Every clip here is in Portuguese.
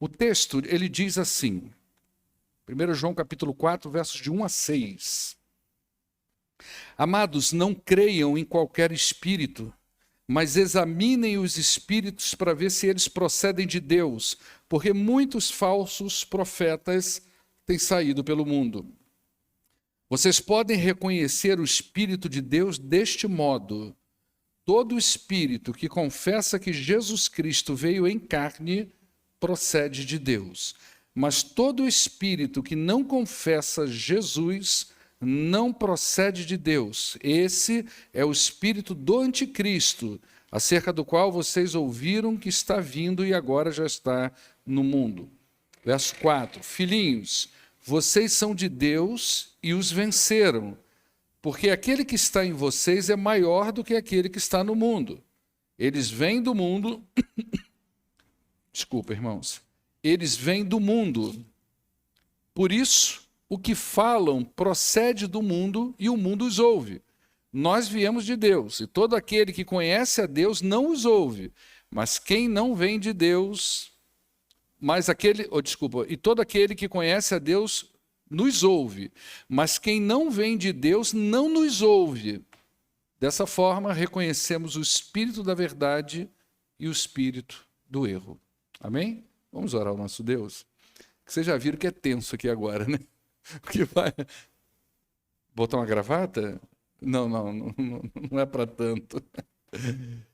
O texto, ele diz assim, 1 João capítulo 4, versos de 1 a 6. Amados, não creiam em qualquer espírito, mas examinem os espíritos para ver se eles procedem de Deus, porque muitos falsos profetas têm saído pelo mundo. Vocês podem reconhecer o Espírito de Deus deste modo. Todo espírito que confessa que Jesus Cristo veio em carne procede de Deus. Mas todo espírito que não confessa Jesus não procede de Deus. Esse é o espírito do anticristo, acerca do qual vocês ouviram que está vindo e agora já está no mundo. Verso 4. Filhinhos, vocês são de Deus e os venceram, porque aquele que está em vocês é maior do que aquele que está no mundo. Eles vêm do mundo... Desculpa, irmãos. Eles vêm do mundo. Por isso, o que falam procede do mundo e o mundo os ouve. Nós viemos de Deus, e todo aquele que conhece a Deus não os ouve. Mas quem não vem de Deus... e todo aquele que conhece a Deus nos ouve, mas quem não vem de Deus não nos ouve. Dessa forma, reconhecemos o espírito da verdade e o espírito do erro. Amém? Vamos orar ao nosso Deus? Vocês já viram que é tenso aqui agora, né? Porque vai... Botar uma gravata? Não é para tanto.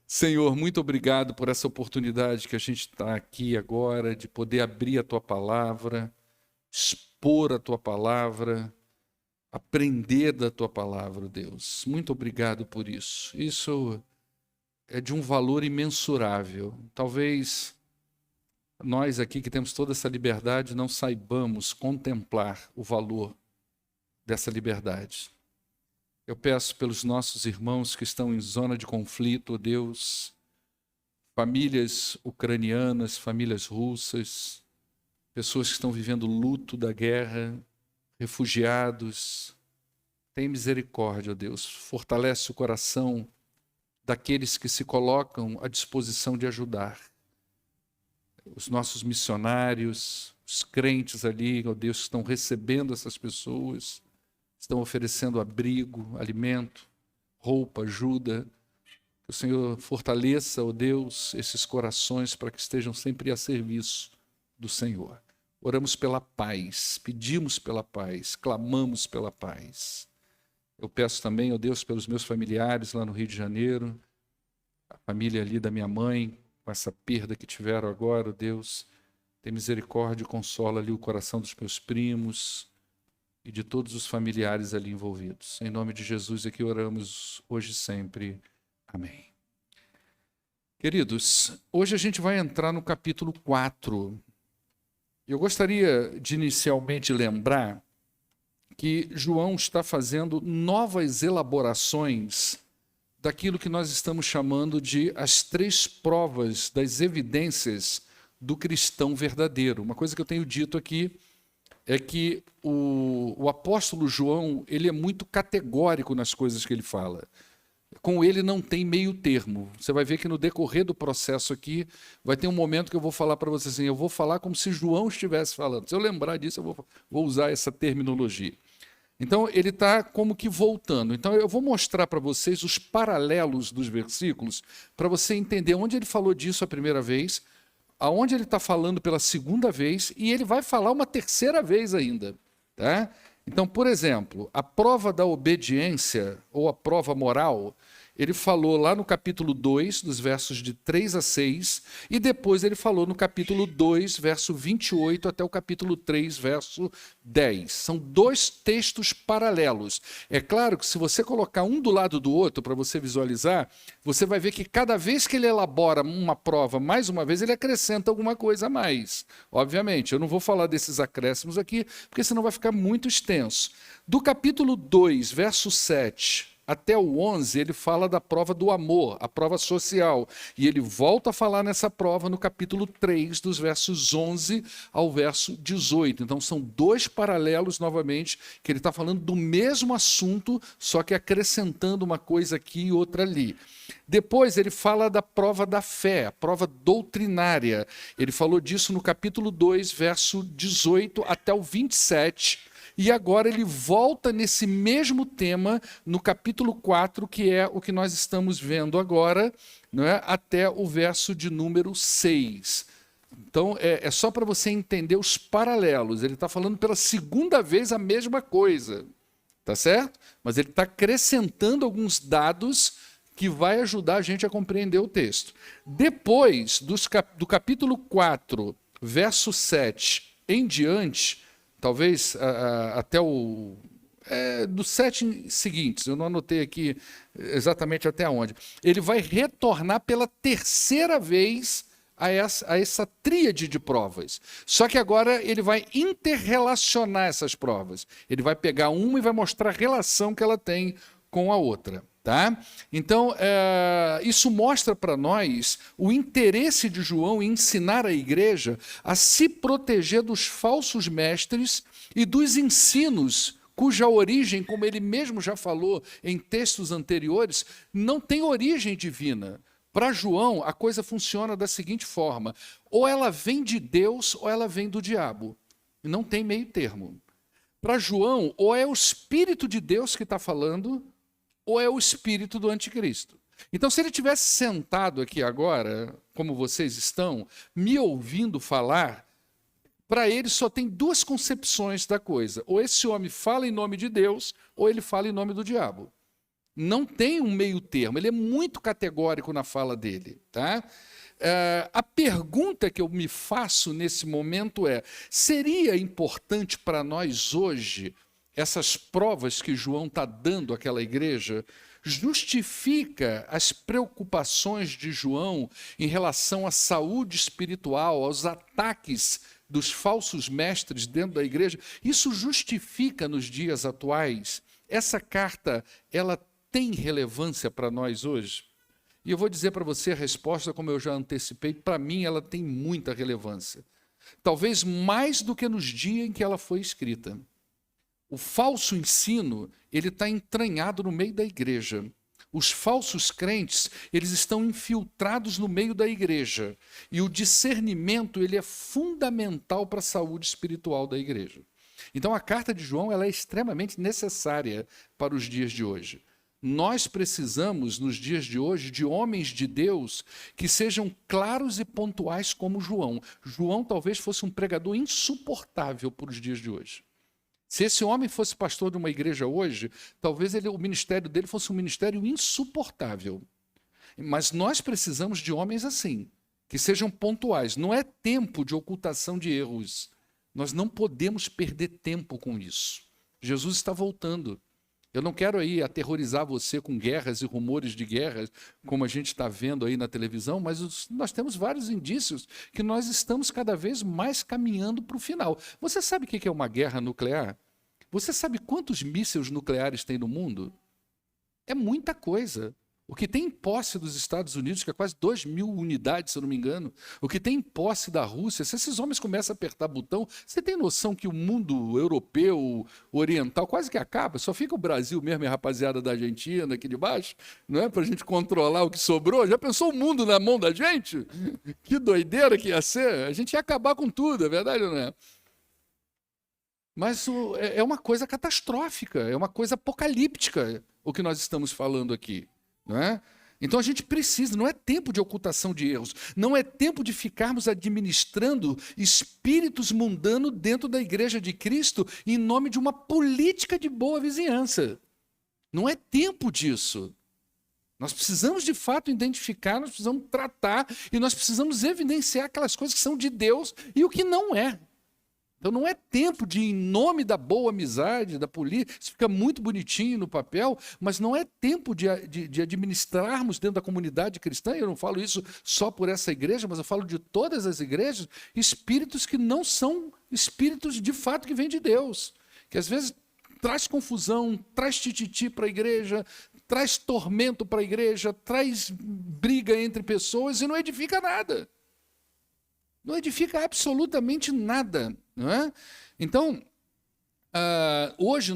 Senhor, muito obrigado por essa oportunidade que a gente está aqui agora, de poder abrir a Tua Palavra, expor a Tua Palavra, aprender da Tua Palavra, Deus. Muito obrigado por isso. Isso é de um valor imensurável. Talvez nós aqui que temos toda essa liberdade não saibamos contemplar o valor dessa liberdade. Eu peço pelos nossos irmãos que estão em zona de conflito, ó Deus, famílias ucranianas, famílias russas, pessoas que estão vivendo luto da guerra, refugiados. Tem misericórdia, ó Deus. Fortalece o coração daqueles que se colocam à disposição de ajudar. Os nossos missionários, os crentes ali, ó Deus, que estão recebendo essas pessoas, estão oferecendo abrigo, alimento, roupa, ajuda. Que o Senhor fortaleça, ó Deus, esses corações para que estejam sempre a serviço do Senhor. Oramos pela paz, pedimos pela paz, clamamos pela paz. Eu peço também, ó Deus, pelos meus familiares lá no Rio de Janeiro, a família ali da minha mãe, com essa perda que tiveram agora, ó Deus, tem misericórdia e consola ali o coração dos meus primos e de todos os familiares ali envolvidos. Em nome de Jesus é que oramos hoje e sempre. Amém. Queridos, hoje a gente vai entrar no capítulo 4. Eu gostaria de inicialmente lembrar que João está fazendo novas elaborações daquilo que nós estamos chamando de as 3 provas das evidências do cristão verdadeiro. Uma coisa que eu tenho dito aqui é que o apóstolo João, ele é muito categórico nas coisas que ele fala. Com ele não tem meio termo. Você vai ver que no decorrer do processo aqui, vai ter um momento que eu vou falar para você assim, eu vou falar como se João estivesse falando. Se eu lembrar disso, eu vou usar essa terminologia. Então, ele está como que voltando. Então, eu vou mostrar para vocês os paralelos dos versículos, para você entender onde ele falou disso a primeira vez, aonde ele está falando pela segunda vez, e ele vai falar uma terceira vez ainda. Tá? Então, por exemplo, a prova da obediência, ou a prova moral, ele falou lá no capítulo 2, dos versos de 3 a 6, e depois ele falou no capítulo 2, verso 28, até o capítulo 3, verso 10. São 2 textos paralelos. É claro que se você colocar um do lado do outro, para você visualizar, você vai ver que cada vez que ele elabora uma prova, mais uma vez, ele acrescenta alguma coisa a mais. Obviamente, eu não vou falar desses acréscimos aqui, porque senão vai ficar muito extenso. Do capítulo 2, verso 7... até o 11, ele fala da prova do amor, a prova social. E ele volta a falar nessa prova no capítulo 3, dos versos 11 ao verso 18. Então, são dois paralelos, novamente, que ele está falando do mesmo assunto, só que acrescentando uma coisa aqui e outra ali. Depois, ele fala da prova da fé, a prova doutrinária. Ele falou disso no capítulo 2, verso 18 até o 27. E agora ele volta nesse mesmo tema no capítulo 4, que é o que nós estamos vendo agora, não é? Até o verso de número 6. Então, é só para você entender os paralelos. Ele está falando pela segunda vez a mesma coisa, tá certo? Mas ele está acrescentando alguns dados que vai ajudar a gente a compreender o texto. Depois do capítulo 4, verso 7 em diante, talvez até dos 7 seguintes, eu não anotei aqui exatamente até onde, ele vai retornar pela terceira vez a essa tríade de provas. Só que agora ele vai interrelacionar essas provas. Ele vai pegar uma e vai mostrar a relação que ela tem com a outra. Tá? Então, isso mostra para nós o interesse de João em ensinar a igreja a se proteger dos falsos mestres e dos ensinos cuja origem, como ele mesmo já falou em textos anteriores, não tem origem divina. Para João, a coisa funciona da seguinte forma: ou ela vem de Deus ou ela vem do diabo. Não tem meio termo. Para João, ou é o Espírito de Deus que está falando, ou é o espírito do anticristo. Então, se ele tivesse sentado aqui agora, como vocês estão, me ouvindo falar, para ele só tem duas concepções da coisa. Ou esse homem fala em nome de Deus, ou ele fala em nome do diabo. Não tem um meio termo, ele é muito categórico na fala dele. Tá? A pergunta que eu me faço nesse momento é: seria importante para nós hoje essas provas que João está dando àquela igreja? Justifica as preocupações de João em relação à saúde espiritual, aos ataques dos falsos mestres dentro da igreja? Isso justifica nos dias atuais? Essa carta, ela tem relevância para nós hoje? E eu vou dizer para você a resposta, como eu já antecipei, para mim ela tem muita relevância. Talvez mais do que nos dias em que ela foi escrita. O falso ensino, ele está entranhado no meio da igreja. Os falsos crentes, eles estão infiltrados no meio da igreja. E o discernimento, ele é fundamental para a saúde espiritual da igreja. Então, a carta de João, ela é extremamente necessária para os dias de hoje. Nós precisamos, nos dias de hoje, de homens de Deus que sejam claros e pontuais como João. João talvez fosse um pregador insuportável para os dias de hoje. Se esse homem fosse pastor de uma igreja hoje, talvez o ministério dele fosse um ministério insuportável. Mas nós precisamos de homens assim, que sejam pontuais. Não é tempo de ocultação de erros. Nós não podemos perder tempo com isso. Jesus está voltando. Eu não quero aí aterrorizar você com guerras e rumores de guerras, como a gente está vendo aí na televisão, mas nós temos vários indícios que nós estamos cada vez mais caminhando para o final. Você sabe o que é uma guerra nuclear? Você sabe quantos mísseis nucleares tem no mundo? É muita coisa. O que tem em posse dos Estados Unidos, que é quase 2.000 unidades, se eu não me engano, o que tem em posse da Rússia, se esses homens começam a apertar botão, você tem noção que o mundo europeu, oriental, quase que acaba? Só fica o Brasil mesmo e a rapaziada da Argentina aqui de baixo, não é? Para a gente controlar o que sobrou. Já pensou o mundo na mão da gente? Que doideira que ia ser! A gente ia acabar com tudo, é verdade ou não é? Mas é uma coisa catastrófica, é uma coisa apocalíptica o que nós estamos falando aqui. Não é? Então a gente precisa, não é tempo de ocultação de erros, não é tempo de ficarmos administrando espíritos mundanos dentro da igreja de Cristo em nome de uma política de boa vizinhança. Não é tempo disso. Nós precisamos de fato identificar, nós precisamos tratar e nós precisamos evidenciar aquelas coisas que são de Deus e o que não é. Então não é tempo de, em nome da boa amizade, da política, isso fica muito bonitinho no papel, mas não é tempo de administrarmos dentro da comunidade cristã, eu não falo isso só por essa igreja, mas eu falo de todas as igrejas, espíritos que não são espíritos de fato que vêm de Deus, que às vezes traz confusão, traz tititi para a igreja, traz tormento para a igreja, traz briga entre pessoas e não edifica nada. Não edifica absolutamente nada. Não é? Então, hoje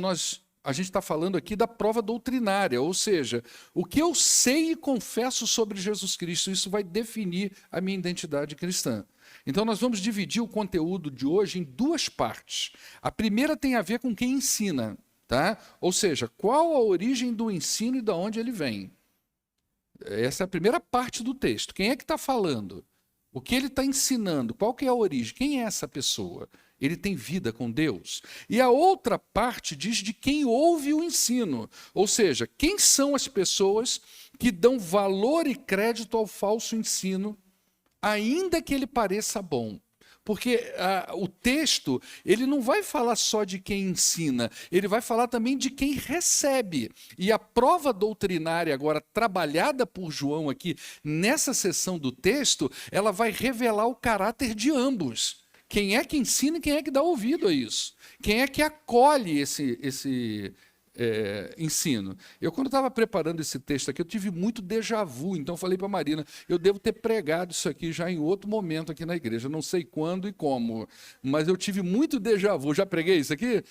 a gente está falando aqui da prova doutrinária, ou seja, o que eu sei e confesso sobre Jesus Cristo, isso vai definir a minha identidade cristã. Então nós vamos dividir o conteúdo de hoje em duas partes. A primeira tem a ver com quem ensina, tá? Ou seja, qual a origem do ensino e de onde ele vem. Essa é a primeira parte do texto. Quem é que está falando? O que ele está ensinando? Qual que é a origem? Quem é essa pessoa? Ele tem vida com Deus. E a outra parte diz de quem ouve o ensino. Ou seja, quem são as pessoas que dão valor e crédito ao falso ensino, ainda que ele pareça bom. Porque o texto, ele não vai falar só de quem ensina, ele vai falar também de quem recebe. E a prova doutrinária agora trabalhada por João aqui, nessa seção do texto, ela vai revelar o caráter de ambos. Quem é que ensina e quem é que dá ouvido a isso? Quem é que acolhe esse ensino? Eu, quando estava preparando esse texto aqui, eu tive muito déjà vu, então eu falei para a Marina, eu devo ter pregado isso aqui já em outro momento aqui na igreja, não sei quando e como, mas eu tive muito déjà vu. Já preguei isso aqui?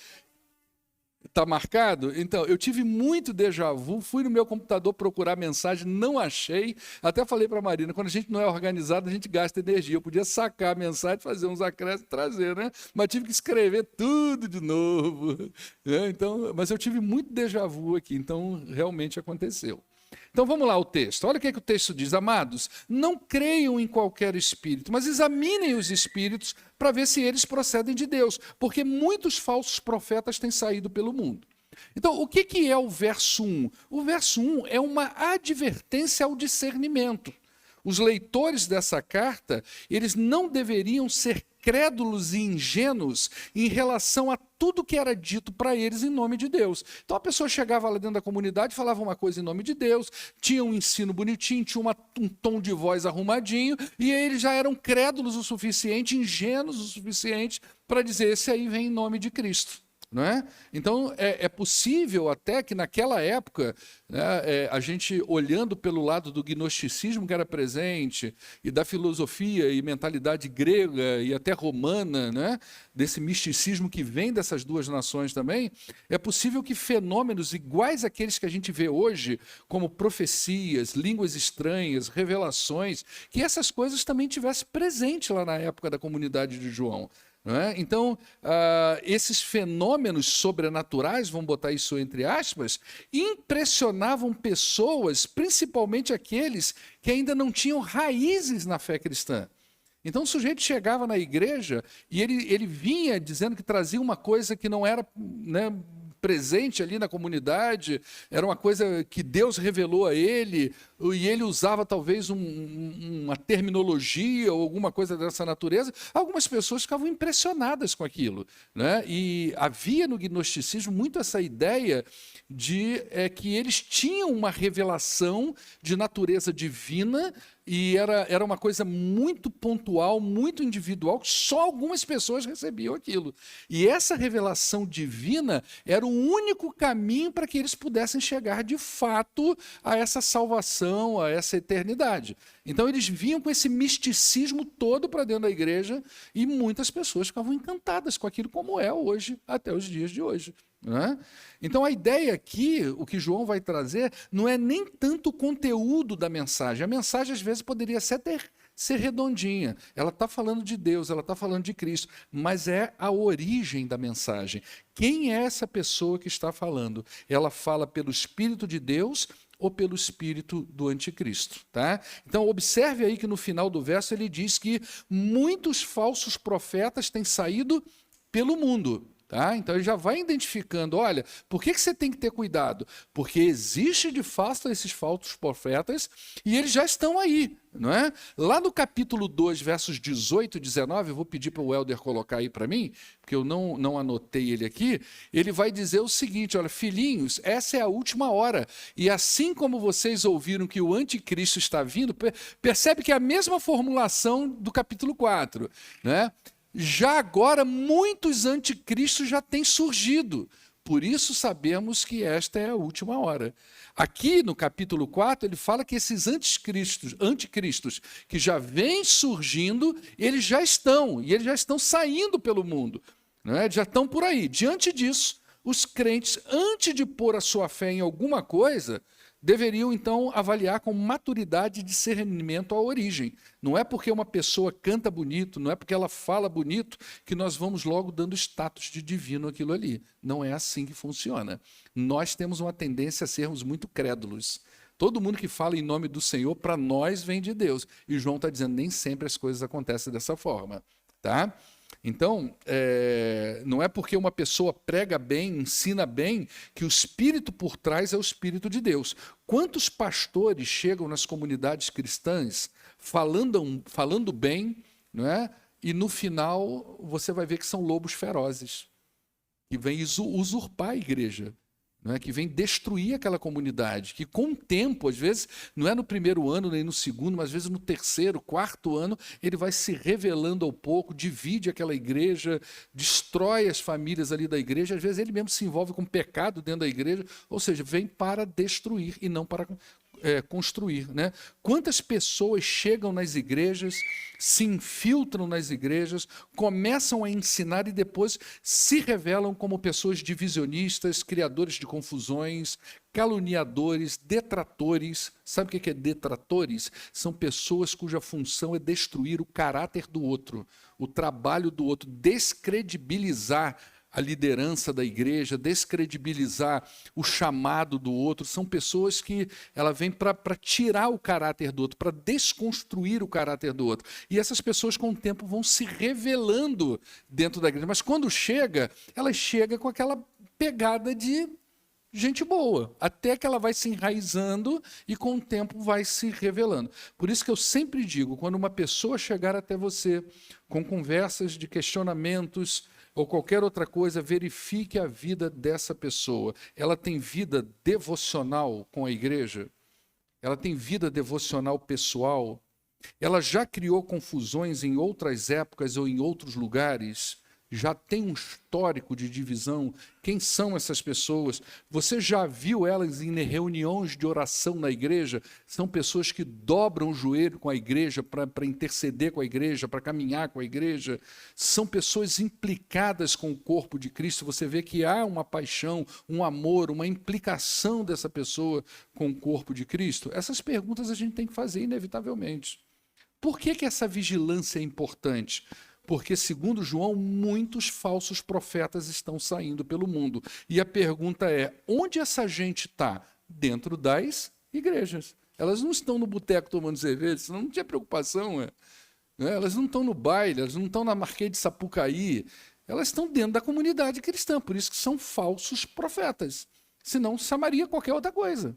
Está marcado? Então, eu tive muito déjà vu, fui no meu computador procurar mensagem, não achei, até falei para a Marina, quando a gente não é organizado, a gente gasta energia, eu podia sacar a mensagem, fazer uns acréscimos e trazer, né? Mas tive que escrever tudo de novo, né? Então, mas eu tive muito déjà vu aqui, então realmente aconteceu. Então vamos lá o texto. Olha o que o texto diz. Amados, não creiam em qualquer espírito, mas examinem os espíritos para ver se eles procedem de Deus, porque muitos falsos profetas têm saído pelo mundo. Então, o que é o verso 1? O verso 1 é uma advertência ao discernimento. Os leitores dessa carta, eles não deveriam ser crédulos e ingênuos em relação a tudo que era dito para eles em nome de Deus. Então a pessoa chegava lá dentro da comunidade, falava uma coisa em nome de Deus, tinha um ensino bonitinho, tinha um tom de voz arrumadinho, e aí eles já eram crédulos o suficiente, ingênuos o suficiente para dizer, esse aí vem em nome de Cristo. Não é? Então, é possível até que naquela época, né, a gente olhando pelo lado do gnosticismo que era presente, e da filosofia e mentalidade grega e até romana, né, desse misticismo que vem dessas duas nações também, é possível que fenômenos iguais àqueles que a gente vê hoje, como profecias, línguas estranhas, revelações, que essas coisas também tivessem presente lá na época da comunidade de João. Não é? Então, esses fenômenos sobrenaturais, vamos botar isso entre aspas, impressionavam pessoas, principalmente aqueles que ainda não tinham raízes na fé cristã. Então o sujeito chegava na igreja e ele vinha dizendo que trazia uma coisa que não era, né, presente ali na comunidade, era uma coisa que Deus revelou a ele, e ele usava talvez uma terminologia ou alguma coisa dessa natureza. Algumas pessoas ficavam impressionadas com aquilo, né? E havia no gnosticismo muito essa ideia de que eles tinham uma revelação de natureza divina, e era uma coisa muito pontual, muito individual, que só algumas pessoas recebiam aquilo. E essa revelação divina era o único caminho para que eles pudessem chegar de fato a essa salvação, a essa eternidade. Então eles vinham com esse misticismo todo para dentro da igreja, e muitas pessoas ficavam encantadas com aquilo, como é hoje, até os dias de hoje. Né? Então a ideia aqui, o que João vai trazer, não é nem tanto o conteúdo da mensagem. A mensagem às vezes poderia até ser redondinha, ela está falando de Deus, ela está falando de Cristo, mas é a origem da mensagem. Quem é essa pessoa que está falando? Ela fala pelo Espírito de Deus ou pelo espírito do anticristo, tá? Então observe aí que no final do verso ele diz que muitos falsos profetas têm saído pelo mundo. Tá? Então ele já vai identificando, olha, por que você tem que ter cuidado? Porque existe de fato esses falsos profetas e eles já estão aí. Não é? Lá no capítulo 2, versos 18 e 19, eu vou pedir para o Helder colocar aí para mim, porque eu não anotei ele aqui, ele vai dizer o seguinte, olha, filhinhos, essa é a última hora, e assim como vocês ouviram que o anticristo está vindo, percebe que é a mesma formulação do capítulo 4, né? Já agora, muitos anticristos já têm surgido. Por isso sabemos que esta é a última hora. Aqui no capítulo 4, ele fala que esses anticristos que já vêm surgindo, eles já estão saindo pelo mundo, não é? Já estão por aí. Diante disso, os crentes, antes de pôr a sua fé em alguma coisa, deveriam, então, avaliar com maturidade e discernimento a origem. Não é porque uma pessoa canta bonito, não é porque ela fala bonito, que nós vamos logo dando status de divino aquilo ali. Não é assim que funciona. Nós temos uma tendência a sermos muito crédulos. Todo mundo que fala em nome do Senhor, para nós, vem de Deus. E João está dizendo, nem sempre as coisas acontecem dessa forma. Tá? Então, não é porque uma pessoa prega bem, ensina bem, que o espírito por trás é o espírito de Deus. Quantos pastores chegam nas comunidades cristãs falando bem, não é? E no final você vai ver que são lobos ferozes, que vêm usurpar a igreja, não é? Que vem destruir aquela comunidade, que com o tempo, às vezes, não é no primeiro ano nem no segundo, mas às vezes no terceiro, quarto ano, ele vai se revelando ao pouco, divide aquela igreja, destrói as famílias ali da igreja, às vezes ele mesmo se envolve com pecado dentro da igreja, ou seja, vem para destruir e não para construir, né? Quantas pessoas chegam nas igrejas, se infiltram nas igrejas, começam a ensinar e depois se revelam como pessoas divisionistas, criadores de confusões, caluniadores, detratores. Sabe o que é detratores? São pessoas cuja função é destruir o caráter do outro, o trabalho do outro, descredibilizar a liderança da igreja, descredibilizar o chamado do outro. São pessoas que ela vem para tirar o caráter do outro, para desconstruir o caráter do outro. E essas pessoas, com o tempo, vão se revelando dentro da igreja. Mas quando chega, ela chega com aquela pegada de gente boa, até que ela vai se enraizando e com o tempo vai se revelando. Por isso que eu sempre digo, quando uma pessoa chegar até você com conversas de questionamentos, ou qualquer outra coisa, verifique a vida dessa pessoa. Ela tem vida devocional com a igreja? Ela tem vida devocional pessoal? Ela já criou confusões em outras épocas ou em outros lugares? Já tem um histórico de divisão? Quem são essas pessoas? Você já viu elas em reuniões de oração na igreja? São pessoas que dobram o joelho com a igreja para interceder com a igreja, para caminhar com a igreja. São pessoas implicadas com o corpo de Cristo. Você vê que há uma paixão, um amor, uma implicação dessa pessoa com o corpo de Cristo? Essas perguntas a gente tem que fazer inevitavelmente. Por que essa vigilância é importante? Porque, segundo João, muitos falsos profetas estão saindo pelo mundo. E a pergunta é, onde essa gente está? Dentro das igrejas. Elas não estão no boteco tomando cerveja, senão não tinha preocupação. Elas não estão no baile, elas não estão na Marquês de Sapucaí. Elas estão dentro da comunidade cristã, por isso que são falsos profetas. Senão chamaria qualquer outra coisa.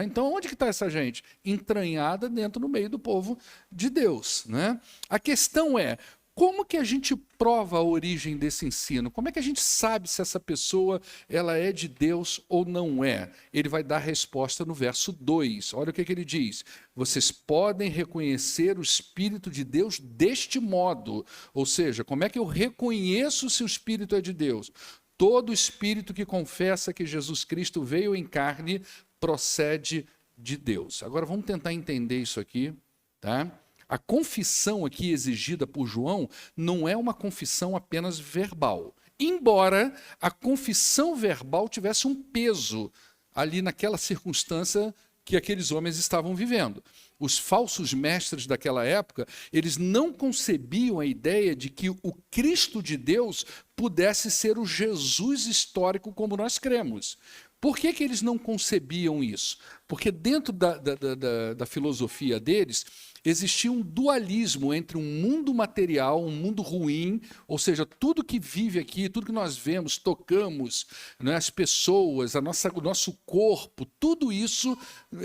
Então, onde que está essa gente? Entranhada dentro do meio do povo de Deus. Né? A questão é, como que a gente prova a origem desse ensino? Como é que a gente sabe se essa pessoa ela é de Deus ou não é? Ele vai dar a resposta no verso 2. Olha o que ele diz. Vocês podem reconhecer o Espírito de Deus deste modo. Ou seja, como é que eu reconheço se o Espírito é de Deus? Todo espírito que confessa que Jesus Cristo veio em carne procede de Deus. Agora vamos tentar entender isso aqui, tá? A confissão aqui exigida por João não é uma confissão apenas verbal. Embora a confissão verbal tivesse um peso ali naquela circunstância que aqueles homens estavam vivendo. Os falsos mestres daquela época, eles não concebiam a ideia de que o Cristo de Deus pudesse ser o Jesus histórico como nós cremos. Por que eles não concebiam isso? Porque dentro da filosofia deles, existia um dualismo entre um mundo material, um mundo ruim, ou seja, tudo que vive aqui, tudo que nós vemos, tocamos, né, as pessoas, o nosso corpo, tudo isso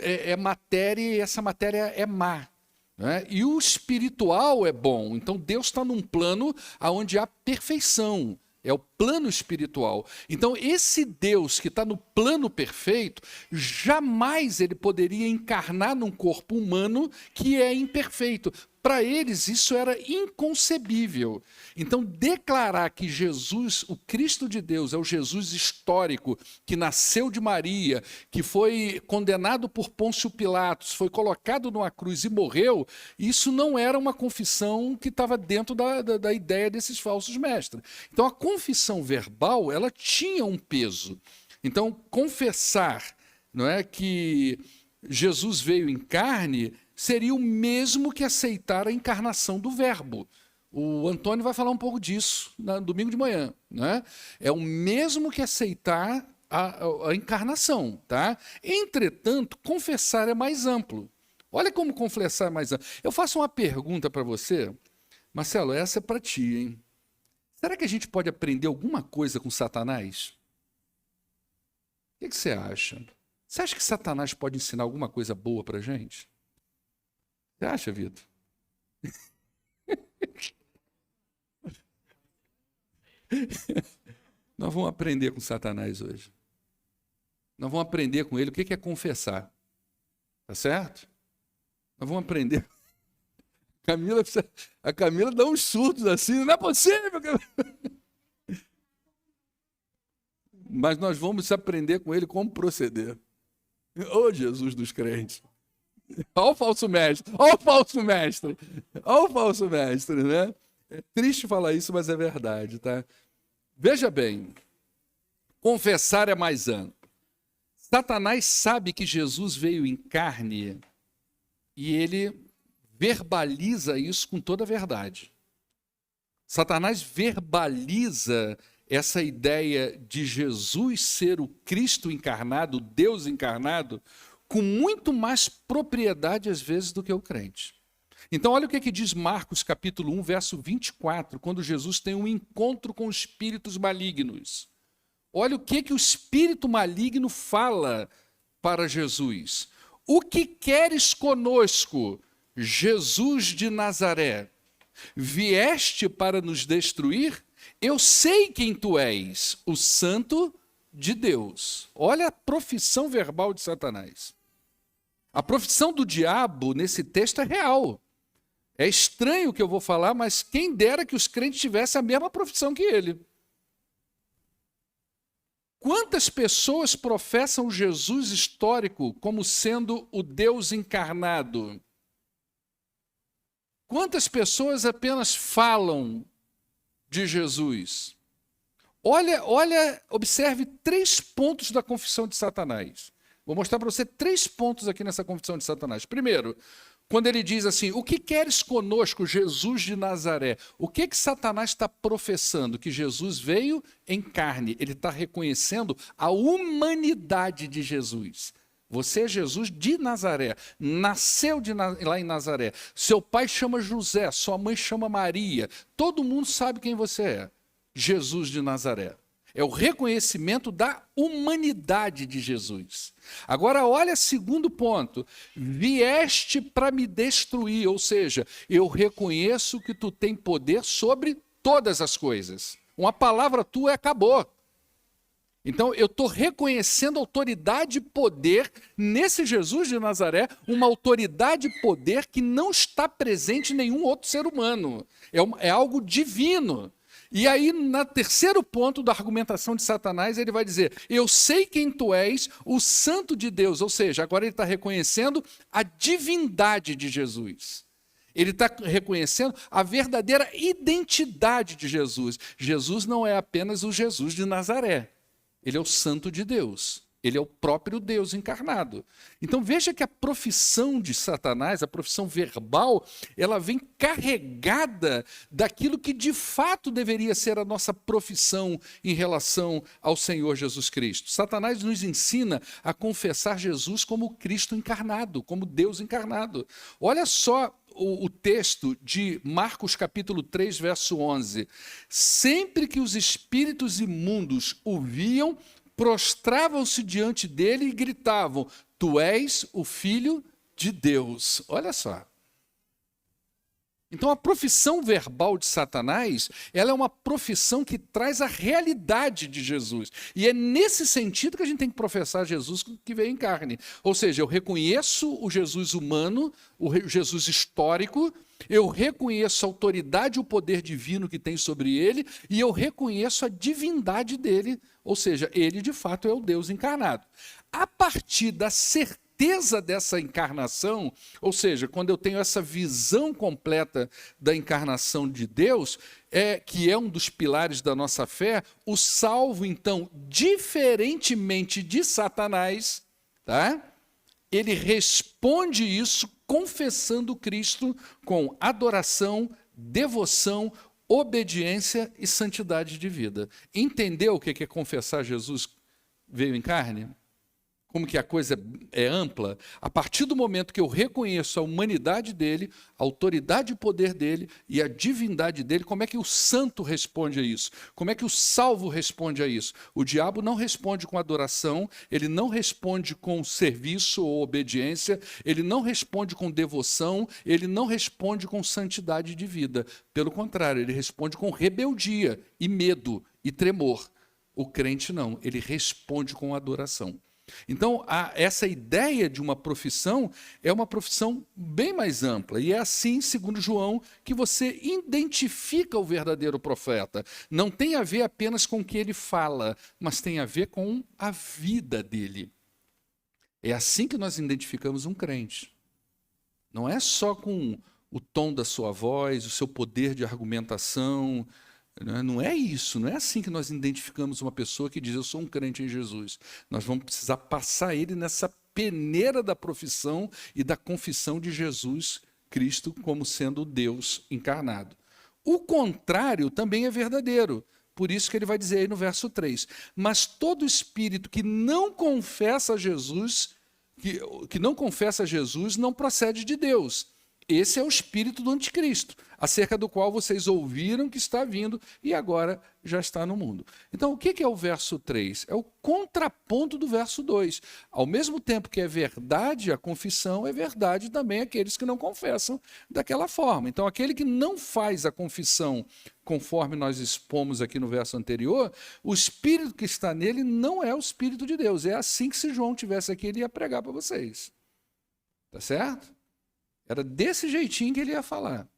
é matéria e essa matéria é má. Né? E o espiritual é bom, então Deus está num plano onde há perfeição. É o plano espiritual. Então, esse Deus que está no plano perfeito, jamais ele poderia encarnar num corpo humano que é imperfeito. Para eles, isso era inconcebível. Então, declarar que Jesus, o Cristo de Deus, é o Jesus histórico, que nasceu de Maria, que foi condenado por Pôncio Pilatos, foi colocado numa cruz e morreu, isso não era uma confissão que estava dentro da ideia desses falsos mestres. Então, a confissão verbal, ela tinha um peso. Então, confessar, não é, que Jesus veio em carne seria o mesmo que aceitar a encarnação do Verbo. O Antônio vai falar um pouco disso no domingo de manhã, né? É o mesmo que aceitar a encarnação, tá? Entretanto, confessar é mais amplo. Olha como confessar é mais amplo. Eu faço uma pergunta para você, Marcelo, essa é para ti, hein? Será que a gente pode aprender alguma coisa com Satanás? O que você acha? Você acha que Satanás pode ensinar alguma coisa boa para a gente? Você acha, Vitor? Nós vamos aprender com Satanás hoje. Nós vamos aprender com ele o que é confessar. Tá certo? Nós vamos aprender. A Camila dá uns surtos assim, não é possível. Mas nós vamos aprender com ele como proceder. Ô Jesus dos crentes. Olha o falso mestre, olha o falso mestre, olha o falso mestre, né? É triste falar isso, mas é verdade, tá? Veja bem, confessar é mais amplo. Satanás sabe que Jesus veio em carne e ele verbaliza isso com toda a verdade. Satanás verbaliza essa ideia de Jesus ser o Cristo encarnado, o Deus encarnado, com muito mais propriedade, às vezes, do que o crente. Então, olha o que diz Marcos, capítulo 1, verso 24, quando Jesus tem um encontro com espíritos malignos. Olha o que o espírito maligno fala para Jesus. O que queres conosco, Jesus de Nazaré? Vieste para nos destruir? Eu sei quem tu és, o Santo de Deus. Olha a profissão verbal de Satanás. A profissão do diabo nesse texto é real. É estranho o que eu vou falar, mas quem dera que os crentes tivessem a mesma profissão que ele. Quantas pessoas professam o Jesus histórico como sendo o Deus encarnado? Quantas pessoas apenas falam de Jesus? Observe 3 pontos da confissão de Satanás. Vou mostrar para você 3 pontos aqui nessa confissão de Satanás. Primeiro, quando ele diz assim, o que queres conosco, Jesus de Nazaré? O que Satanás está professando? Que Jesus veio em carne. Ele está reconhecendo a humanidade de Jesus. Você é Jesus de Nazaré, nasceu lá em Nazaré. Seu pai chama José, sua mãe chama Maria. Todo mundo sabe quem você é. Jesus de Nazaré. É o reconhecimento da humanidade de Jesus. Agora, olha segundo ponto. Vieste para me destruir, ou seja, eu reconheço que tu tem poder sobre todas as coisas. Uma palavra tua acabou. Então, eu estou reconhecendo autoridade e poder nesse Jesus de Nazaré, uma autoridade e poder que não está presente em nenhum outro ser humano. É algo divino. E aí, no terceiro ponto da argumentação de Satanás, ele vai dizer, eu sei quem tu és, o Santo de Deus. Ou seja, agora ele está reconhecendo a divindade de Jesus. Ele está reconhecendo a verdadeira identidade de Jesus. Jesus não é apenas o Jesus de Nazaré. Ele é o Santo de Deus. Ele é o próprio Deus encarnado. Então veja que a profissão de Satanás, a profissão verbal, ela vem carregada daquilo que de fato deveria ser a nossa profissão em relação ao Senhor Jesus Cristo. Satanás nos ensina a confessar Jesus como Cristo encarnado, como Deus encarnado. Olha só o texto de Marcos capítulo 3, verso 11. Sempre que os espíritos imundos o viam, prostravam-se diante dele e gritavam, tu és o Filho de Deus. Olha só. Então, a profissão verbal de Satanás, ela é uma profissão que traz a realidade de Jesus. E é nesse sentido que a gente tem que professar Jesus que veio em carne. Ou seja, eu reconheço o Jesus humano, o Jesus histórico, eu reconheço a autoridade e o poder divino que tem sobre ele, e eu reconheço a divindade dele, ou seja, ele de fato é o Deus encarnado. A partir da certeza dessa encarnação, ou seja, quando eu tenho essa visão completa da encarnação de Deus, que é um dos pilares da nossa fé, o salvo, então, diferentemente de Satanás, tá? Ele responde isso confessando Cristo com adoração, devoção, obediência e santidade de vida. Entendeu o que é confessar Jesus veio em carne? Como que a coisa é ampla? A partir do momento que eu reconheço a humanidade dele, a autoridade e poder dele e a divindade dele, como é que o santo responde a isso? Como é que o salvo responde a isso? O diabo não responde com adoração, ele não responde com serviço ou obediência, ele não responde com devoção, ele não responde com santidade de vida. Pelo contrário, ele responde com rebeldia e medo e tremor. O crente não, ele responde com adoração. Então, essa ideia de uma profissão é uma profissão bem mais ampla. E é assim, segundo João, que você identifica o verdadeiro profeta. Não tem a ver apenas com o que ele fala, mas tem a ver com a vida dele. É assim que nós identificamos um crente. Não é só com o tom da sua voz, o seu poder de argumentação. Não é isso, não é assim que nós identificamos uma pessoa que diz, eu sou um crente em Jesus. Nós vamos precisar passar ele nessa peneira da profissão e da confissão de Jesus Cristo como sendo Deus encarnado. O contrário também é verdadeiro. Por isso que ele vai dizer aí no verso 3, mas todo espírito que não confessa Jesus, que não confessa Jesus, não procede de Deus. Esse é o espírito do anticristo, acerca do qual vocês ouviram que está vindo e agora já está no mundo. Então, o que é o verso 3? É o contraponto do verso 2. Ao mesmo tempo que é verdade a confissão, é verdade também aqueles que não confessam daquela forma. Então, aquele que não faz a confissão conforme nós expomos aqui no verso anterior, o espírito que está nele não é o espírito de Deus. É assim que se João tivesse aqui, ele ia pregar para vocês. Tá certo? Era desse jeitinho que ele ia falar.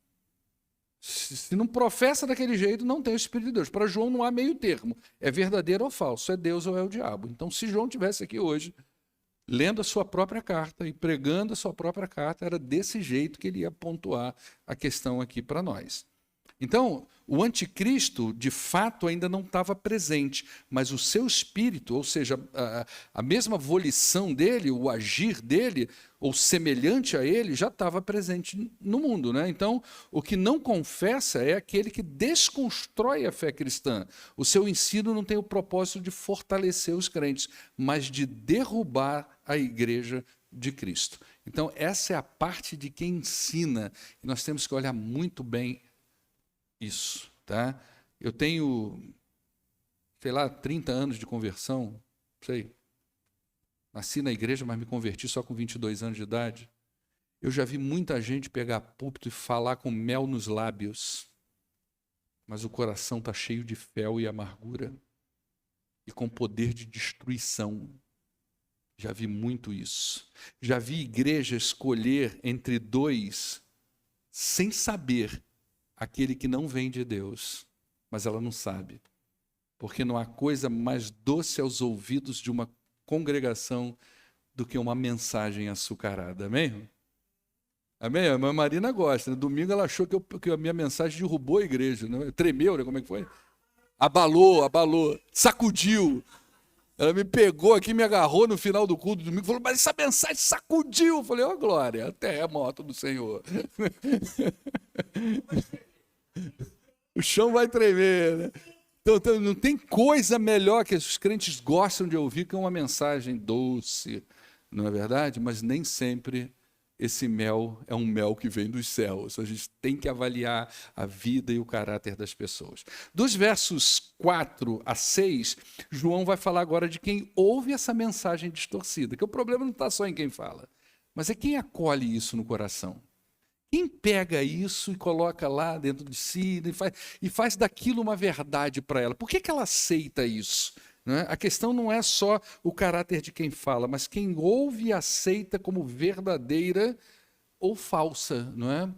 Se não professa daquele jeito, não tem o Espírito de Deus. Para João não há meio termo. É verdadeiro ou falso, é Deus ou é o diabo. Então, se João estivesse aqui hoje, lendo a sua própria carta e pregando a sua própria carta, era desse jeito que ele ia pontuar a questão aqui para nós. Então, o anticristo, de fato, ainda não estava presente, mas o seu espírito, ou seja, a mesma volição dele, o agir dele, ou semelhante a ele, já estava presente no mundo, né? Então, o que não confessa é aquele que desconstrói a fé cristã. O seu ensino não tem o propósito de fortalecer os crentes, mas de derrubar a igreja de Cristo. Então, essa é a parte de quem ensina, e nós temos que olhar muito bem isso, tá? Eu tenho, sei lá, 30 anos de conversão, sei. Nasci na igreja, mas me converti só com 22 anos de idade. Eu já vi muita gente pegar púlpito e falar com mel nos lábios, mas o coração está cheio de fel e amargura e com poder de destruição. Já vi muito isso. Já vi igreja escolher entre dois sem saber aquele que não vem de Deus, mas ela não sabe. Porque não há coisa mais doce aos ouvidos de uma congregação do que uma mensagem açucarada. Amém? Amém? A Marina gosta. No domingo ela achou que a minha mensagem derrubou a igreja. Né? Tremeu, né? Como é que foi? Abalou, sacudiu. Ela me pegou aqui, me agarrou no final do culto do domingo e falou, mas essa mensagem sacudiu. Eu falei, ó glória, até é moto do Senhor. O chão vai tremer, né? Então, não tem coisa melhor que os crentes gostam de ouvir que uma mensagem doce, não é verdade? Mas nem sempre esse mel é um mel que vem dos céus. A gente tem que avaliar a vida e o caráter das pessoas. Dos versos 4 a 6, João vai falar agora de quem ouve essa mensagem distorcida, que o problema não está só em quem fala, mas é quem acolhe isso no coração. Quem pega isso e coloca lá dentro de si e faz daquilo uma verdade para ela? Por que ela aceita isso? Né? A questão não é só o caráter de quem fala, mas quem ouve e aceita como verdadeira ou falsa, não é?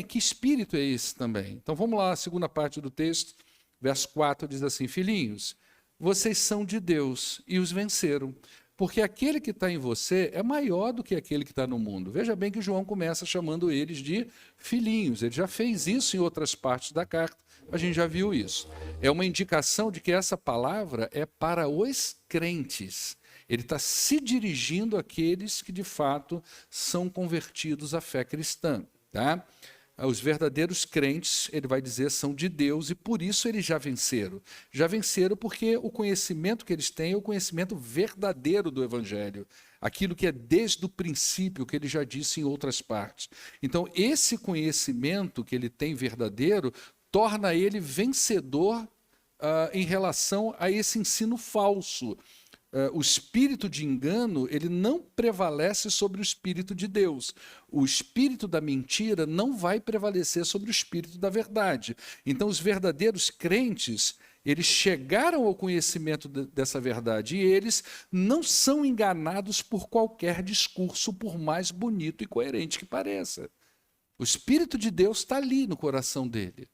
Que espírito é esse também? Então vamos lá, a segunda parte do texto, verso 4 diz assim: filhinhos, vocês são de Deus e os venceram, porque aquele que está em você é maior do que aquele que está no mundo. Veja bem que João começa chamando eles de filhinhos. Ele já fez isso em outras partes da carta, a gente já viu isso. É uma indicação de que essa palavra é para os crentes. Ele está se dirigindo àqueles que de fato são convertidos à fé cristã. Tá? Os verdadeiros crentes, ele vai dizer, são de Deus e por isso eles já venceram. Já venceram porque o conhecimento que eles têm é o conhecimento verdadeiro do Evangelho. Aquilo que é desde o princípio, que ele já disse em outras partes. Então, esse conhecimento que ele tem verdadeiro torna ele vencedor em relação a esse ensino falso. O espírito de engano, ele não prevalece sobre o espírito de Deus. O espírito da mentira não vai prevalecer sobre o espírito da verdade. Então, os verdadeiros crentes, eles chegaram ao conhecimento dessa verdade e eles não são enganados por qualquer discurso, por mais bonito e coerente que pareça. O espírito de Deus está ali no coração dele.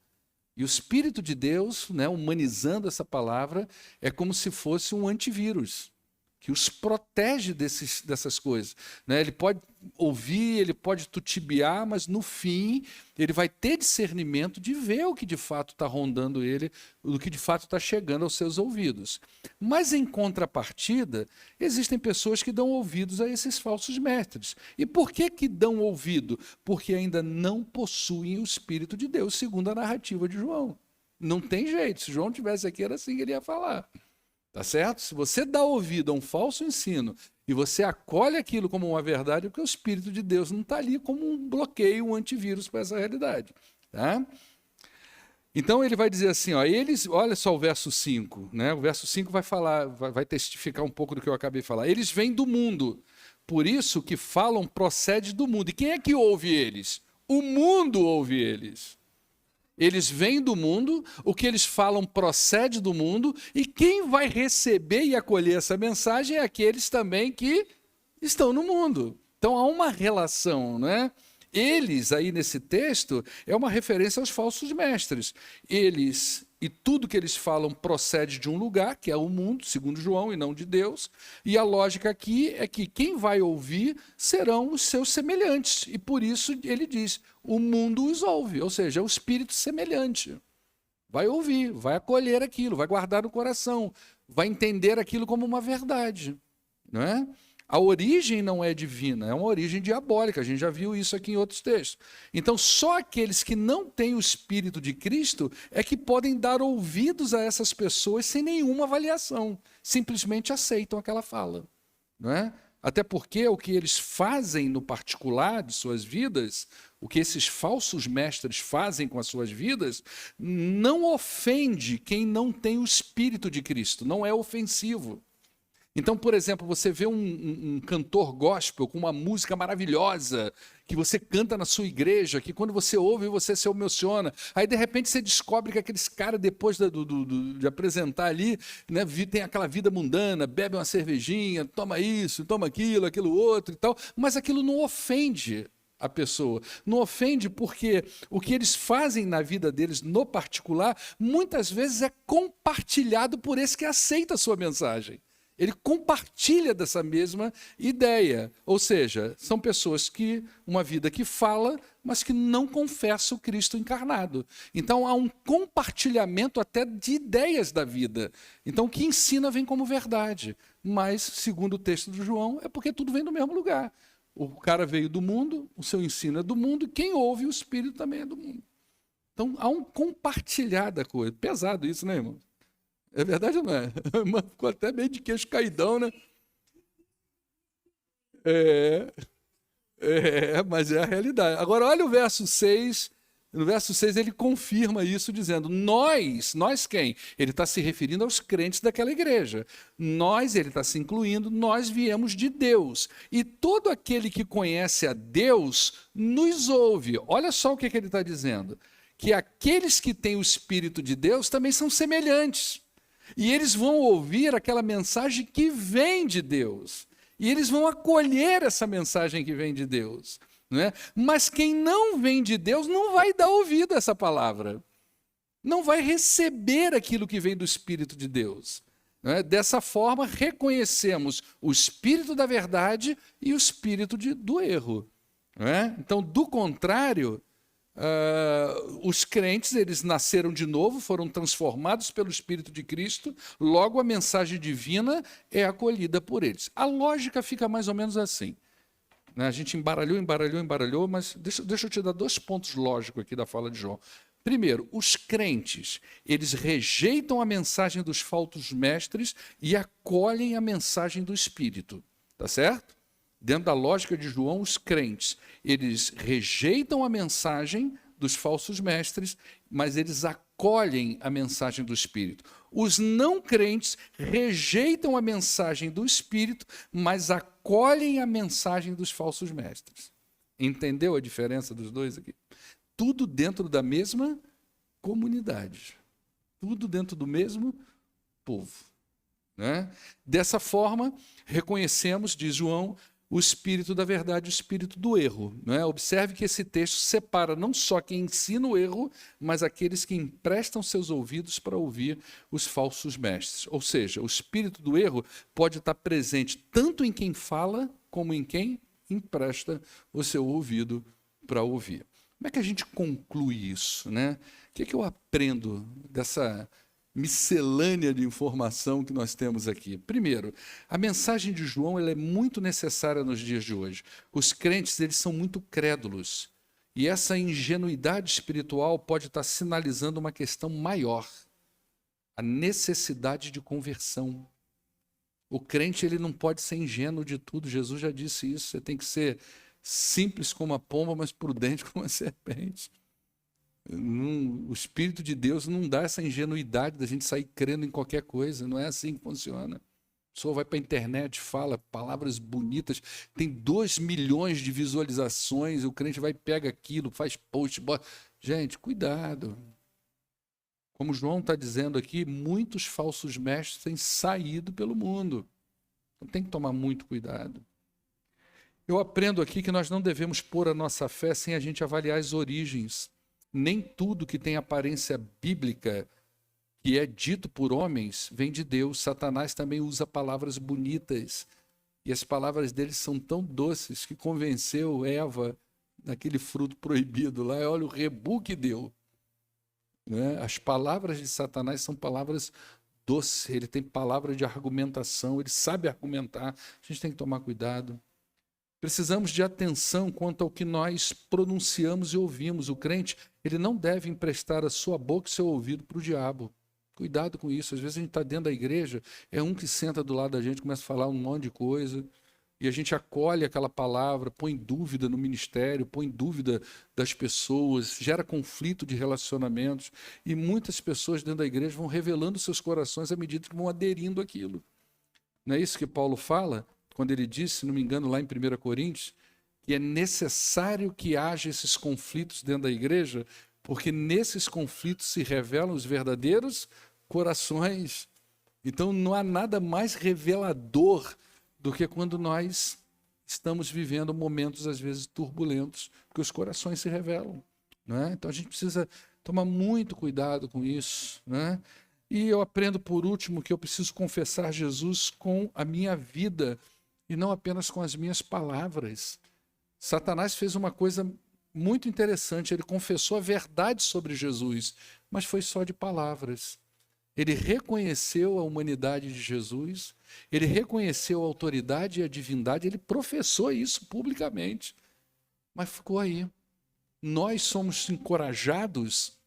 E o Espírito de Deus, né, humanizando essa palavra, é como se fosse um antivírus, que os protege dessas coisas. Né? Ele pode ouvir, ele pode tutibiar, mas no fim ele vai ter discernimento de ver o que de fato está rondando ele, o que de fato está chegando aos seus ouvidos. Mas em contrapartida, existem pessoas que dão ouvidos a esses falsos mestres. E por que dão ouvido? Porque ainda não possuem o Espírito de Deus, segundo a narrativa de João. Não tem jeito, se João tivesse aqui era assim que ele ia falar. Tá certo? Se você dá ouvido a um falso ensino e você acolhe aquilo como uma verdade, é porque o Espírito de Deus não está ali como um bloqueio, um antivírus para essa realidade. Tá? Então ele vai dizer assim, ó, eles, olha só o verso 5, né? O verso 5 vai falar, vai testificar um pouco do que eu acabei de falar. Eles vêm do mundo, por isso que falam procede do mundo. E quem é que ouve eles? O mundo ouve eles. Eles vêm do mundo, o que eles falam procede do mundo, e quem vai receber e acolher essa mensagem é aqueles também que estão no mundo. Então há uma relação, né? Eles, aí nesse texto, é uma referência aos falsos mestres. Eles e tudo que eles falam procede de um lugar, que é o mundo, segundo João, e não de Deus. E a lógica aqui é que quem vai ouvir serão os seus semelhantes. E por isso ele diz, o mundo os ouve, ou seja, é o espírito semelhante. Vai ouvir, vai acolher aquilo, vai guardar no coração, vai entender aquilo como uma verdade. Não é? A origem não é divina, é uma origem diabólica, a gente já viu isso aqui em outros textos. Então, só aqueles que não têm o Espírito de Cristo é que podem dar ouvidos a essas pessoas sem nenhuma avaliação, simplesmente aceitam aquela fala. Não é? Até porque o que eles fazem no particular de suas vidas, o que esses falsos mestres fazem com as suas vidas, não ofende quem não tem o Espírito de Cristo, não é ofensivo. Então, por exemplo, você vê um cantor gospel com uma música maravilhosa, que você canta na sua igreja, que quando você ouve, você se emociona. Aí, de repente, você descobre que aqueles caras, depois de apresentar ali, né, tem aquela vida mundana, bebe uma cervejinha, toma isso, toma aquilo outro e tal, mas aquilo não ofende a pessoa. Não ofende porque o que eles fazem na vida deles, no particular, muitas vezes é compartilhado por esse que aceita a sua mensagem. Ele compartilha dessa mesma ideia. Ou seja, são pessoas que, uma vida que fala, mas que não confessa o Cristo encarnado. Então, há um compartilhamento até de ideias da vida. Então, o que ensina vem como verdade. Mas, segundo o texto do João, é porque tudo vem do mesmo lugar. O cara veio do mundo, o seu ensino é do mundo, e quem ouve o Espírito também é do mundo. Então, há um compartilhar da coisa. Pesado isso, né, irmão? É verdade ou não é? Ficou até meio de queixo caidão, né? Mas é a realidade. Agora, olha o verso 6 No verso 6 ele confirma isso dizendo, nós quem? Ele está se referindo aos crentes daquela igreja. Nós, ele está se incluindo, nós viemos de Deus. E todo aquele que conhece a Deus nos ouve. Olha só o que ele está dizendo. Que aqueles que têm o Espírito de Deus também são semelhantes. E eles vão ouvir aquela mensagem que vem de Deus. E eles vão acolher essa mensagem que vem de Deus. Não é? Mas quem não vem de Deus não vai dar ouvido a essa palavra. Não vai receber aquilo que vem do Espírito de Deus. Não é? Dessa forma, reconhecemos o Espírito da verdade e o Espírito do erro. Não é? Então, do contrário, os crentes, eles nasceram de novo, foram transformados pelo Espírito de Cristo, logo a mensagem divina é acolhida por eles. A lógica fica mais ou menos assim. A gente embaralhou, mas deixa eu te dar 2 pontos lógicos aqui da fala de João. Primeiro, os crentes, eles rejeitam a mensagem dos falsos mestres e acolhem a mensagem do Espírito, tá certo? Dentro da lógica de João, os crentes, eles rejeitam a mensagem dos falsos mestres, mas eles acolhem a mensagem do Espírito. Os não crentes rejeitam a mensagem do Espírito, mas acolhem a mensagem dos falsos mestres. Entendeu a diferença dos dois aqui? Tudo dentro da mesma comunidade. Tudo dentro do mesmo povo. Né? Dessa forma, reconhecemos, diz João, o espírito da verdade e o espírito do erro. Né? Observe que esse texto separa não só quem ensina o erro, mas aqueles que emprestam seus ouvidos para ouvir os falsos mestres. Ou seja, o espírito do erro pode estar presente tanto em quem fala, como em quem empresta o seu ouvido para ouvir. Como é que a gente conclui isso? Né? O que é que eu aprendo dessa miscelânea de informação que nós temos aqui? Primeiro, a mensagem de João ela é muito necessária nos dias de hoje. Os crentes eles são muito crédulos e essa ingenuidade espiritual pode estar sinalizando uma questão maior, a necessidade de conversão. O crente ele não pode ser ingênuo de tudo, Jesus já disse isso, você tem que ser simples como a pomba, mas prudente como a serpente. O Espírito de Deus não dá essa ingenuidade da gente sair crendo em qualquer coisa, não é assim que funciona. A pessoa vai para a internet, fala palavras bonitas, tem 2 milhões de visualizações, o crente vai e pega aquilo, faz post, bota... Gente, cuidado. Como João está dizendo aqui, muitos falsos mestres têm saído pelo mundo. Então tem que tomar muito cuidado. Eu aprendo aqui que nós não devemos pôr a nossa fé sem a gente avaliar as origens. Nem tudo que tem aparência bíblica, que é dito por homens, vem de Deus. Satanás também usa palavras bonitas. E as palavras dele são tão doces que convenceu Eva naquele fruto proibido lá. Olha o rebu que deu. Né? As palavras de Satanás são palavras doces. Ele tem palavra de argumentação, ele sabe argumentar. A gente tem que tomar cuidado. Precisamos de atenção quanto ao que nós pronunciamos e ouvimos. O crente, ele não deve emprestar a sua boca e seu ouvido para o diabo. Cuidado com isso. Às vezes a gente está dentro da igreja, é um que senta do lado da gente, começa a falar um monte de coisa, e a gente acolhe aquela palavra, põe dúvida no ministério, põe dúvida das pessoas, gera conflito de relacionamentos, e muitas pessoas dentro da igreja vão revelando seus corações à medida que vão aderindo àquilo. Não é isso que Paulo fala? Quando ele disse, se não me engano, lá em 1 Coríntios, que é necessário que haja esses conflitos dentro da igreja, porque nesses conflitos se revelam os verdadeiros corações. Então não há nada mais revelador do que quando nós estamos vivendo momentos, às vezes, turbulentos, porque os corações se revelam. Não é? Então a gente precisa tomar muito cuidado com isso. Não é? E eu aprendo, por último, que eu preciso confessar Jesus com a minha vida, e não apenas com as minhas palavras. Satanás fez uma coisa muito interessante, ele confessou a verdade sobre Jesus, mas foi só de palavras. Ele reconheceu a humanidade de Jesus, ele reconheceu a autoridade e a divindade, ele professou isso publicamente, mas ficou aí. Nós somos encorajados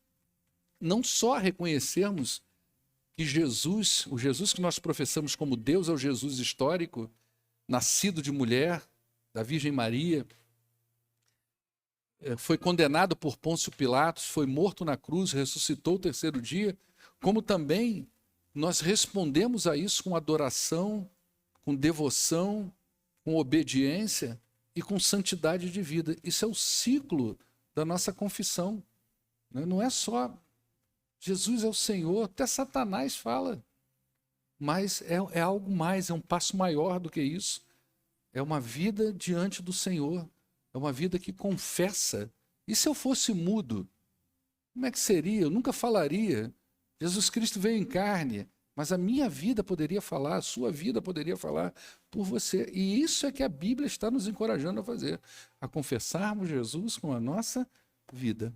não só a reconhecermos que Jesus, o Jesus que nós professamos como Deus, é o Jesus histórico, nascido de mulher, da Virgem Maria, foi condenado por Pôncio Pilatos, foi morto na cruz, ressuscitou o terceiro dia, como também nós respondemos a isso com adoração, com devoção, com obediência e com santidade de vida. Isso é o ciclo da nossa confissão. Não é só Jesus é o Senhor, até Satanás fala, mas é algo mais, é um passo maior do que isso. É uma vida diante do Senhor, é uma vida que confessa. E se eu fosse mudo, como é que seria? Eu nunca falaria. Jesus Cristo veio em carne, mas a minha vida poderia falar, a sua vida poderia falar por você. E isso é que a Bíblia está nos encorajando a fazer, a confessarmos Jesus com a nossa vida.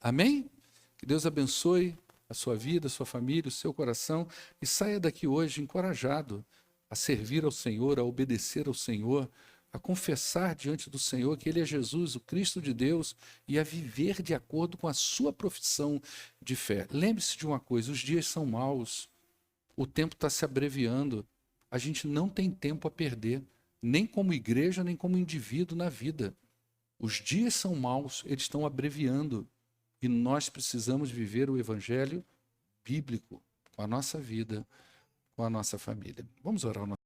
Amém? Que Deus abençoe a sua vida, a sua família, o seu coração, e saia daqui hoje encorajado a servir ao Senhor, a obedecer ao Senhor, a confessar diante do Senhor que Ele é Jesus, o Cristo de Deus, e a viver de acordo com a sua profissão de fé. Lembre-se de uma coisa, os dias são maus, o tempo está se abreviando, a gente não tem tempo a perder, nem como igreja, nem como indivíduo na vida. Os dias são maus, eles estão abreviando, e nós precisamos viver o evangelho bíblico com a nossa vida, com a nossa família. Vamos orar ao nosso